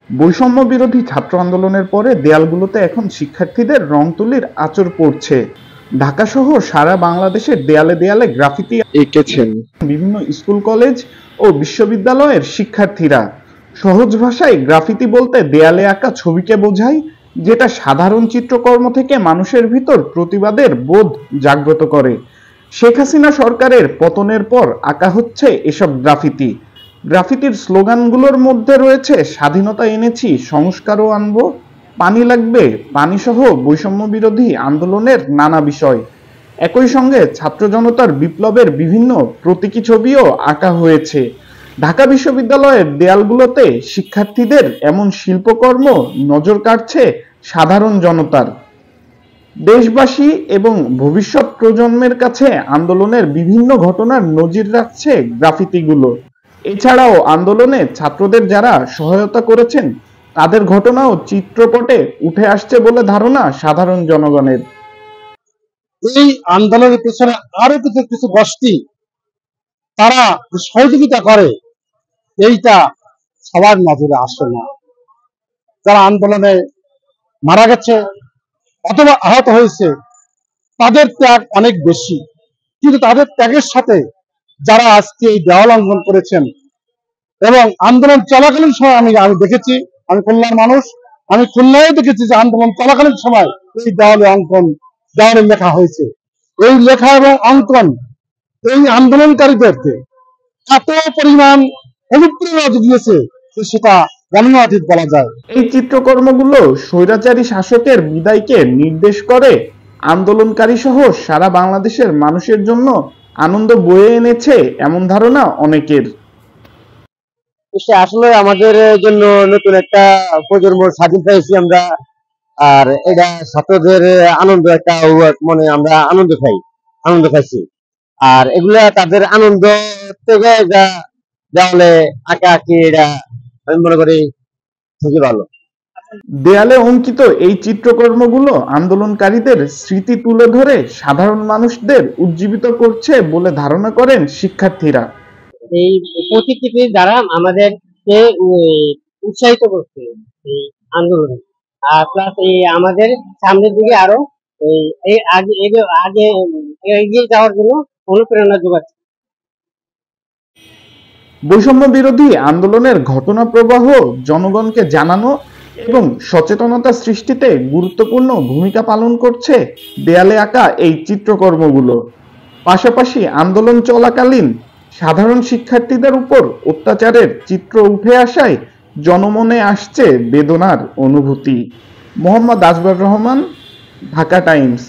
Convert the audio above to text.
বৈষম্য বিরোধী ছাত্র আন্দোলনের পরে দেয়ালগুলোতে এখন শিক্ষার্থীদের রং তুলির আঁচড় পড়ছে। ঢাকা সহ সারা বাংলাদেশের দেয়ালে দেয়ালে গ্রাফিতি এঁকেছেন বিভিন্ন স্কুল, কলেজ ও বিশ্ববিদ্যালয়ের শিক্ষার্থীরা। সহজ ভাষায় গ্রাফিতি বলতে দেয়ালে আঁকা ছবিকে বোঝায়, যেটা সাধারণ চিত্রকর্ম থেকে মানুষের ভিতর প্রতিবাদের বোধ জাগ্রত করে। শেখ হাসিনা সরকারের পতনের পর আঁকা হচ্ছে এসব গ্রাফিতি। গ্রাফিতির স্লোগানগুলোর মধ্যে রয়েছে স্বাধীনতা এনেছি, সংস্কারও আনবো, পানি লাগবে, পানিসহ বৈষম্য বিরোধী আন্দোলনের নানা বিষয়। একই সঙ্গে ছাত্র জনতার বিপ্লবের বিভিন্ন প্রতীকী ছবিও আঁকা হয়েছে। ঢাকা বিশ্ববিদ্যালয়ের দেয়ালগুলোতে শিক্ষার্থীদের এমন শিল্পকর্ম নজর কাড়ছে সাধারণ জনতার। দেশবাসী এবং ভবিষ্যৎ প্রজন্মের কাছে আন্দোলনের বিভিন্ন ঘটনার নজির রাখছে গ্রাফিতিগুলো। এছাড়াও আন্দোলনে ছাত্রদের যারা সহায়তা করেছেন তাদের ঘটনাও চিত্রপটে উঠে আসছে বলে ধারণা সাধারণ জনগণের। এই আন্দোলনের পেছনে আরো কিছু কিছু গোষ্ঠী তারা সহযোগিতা করে, এইটা সবার নজরে আসে না। যারা আন্দোলনে মারা গেছে অথবা আহত হয়েছে তাদের ত্যাগ অনেক বেশি, কিন্তু তাদের ত্যাগের সাথে যারা আজকে এই দেওয়াল অঙ্কন করেছেন এবং আন্দোলন চলাকালীন সময় আমি দেখেছি, আমি খুলনার মানুষ, আমি খুলনায় দেখেছি যে আন্দোলন চলাকালীন সময় এই দেওয়ালে লেখা হয়েছে। এই লেখা এবং অঙ্কন এই আন্দোলনকারীদেরকে এত পরিমাণ অনুপ্রেরণা দিয়েছে সেটা গণনাতীত বলা যায়। এই চিত্রকর্মগুলো স্বৈরাচারী শাসকের বিদায়কে নির্দেশ করে, আন্দোলনকারী সহ সারা বাংলাদেশের মানুষের জন্য আনন্দ বয়ে এনেছে এমন ধারণা অনেকের। আসলে আমাদের জন্য নতুন একটা প্রজন্ম স্বাধীন পেয়েছি আমরা, আর এটা ছাত্রদের আনন্দ একটা মনে আমরা আনন্দ পাইছি। আর এগুলা তাদের আনন্দ থেকে দেওয়ালে আঁকা আঁকি, এটা আমি মনে করি খুবই ভালো। দেয়ালে অঙ্কিত এই চিত্রকর্মগুলো আন্দোলনকারীদের স্মৃতি তুলে ধরে সাধারণ মানুষদের উজ্জীবিত করছে বলে ধারণা করেন শিক্ষার্থীরা। এই প্রতিকৃতি দ্বারা আমাদেরকে উৎসাহিত করছে এই আন্দোলনে, আর প্লাস এই আমাদের সামনের দিকে আরো এই আগে এগিয়ে যাওয়ার জন্য অনুপ্রেরণা যোগাচ্ছে। বৈষম্য বিরোধী আন্দোলনের ঘটনা প্রবাহ জনগণকে জানানো এবং সচেতনতা সৃষ্টিতে গুরুত্বপূর্ণ ভূমিকা পালন করছে দেয়ালে আঁকা এই চিত্রকর্মগুলো। পাশাপাশি আন্দোলন চলাকালীন সাধারণ শিক্ষার্থীদের উপর অত্যাচারের চিত্র উঠে আসায় জনমনে আসছে বেদনার অনুভূতি। মোহাম্মদ আসবাব রহমান, ঢাকা টাইমস।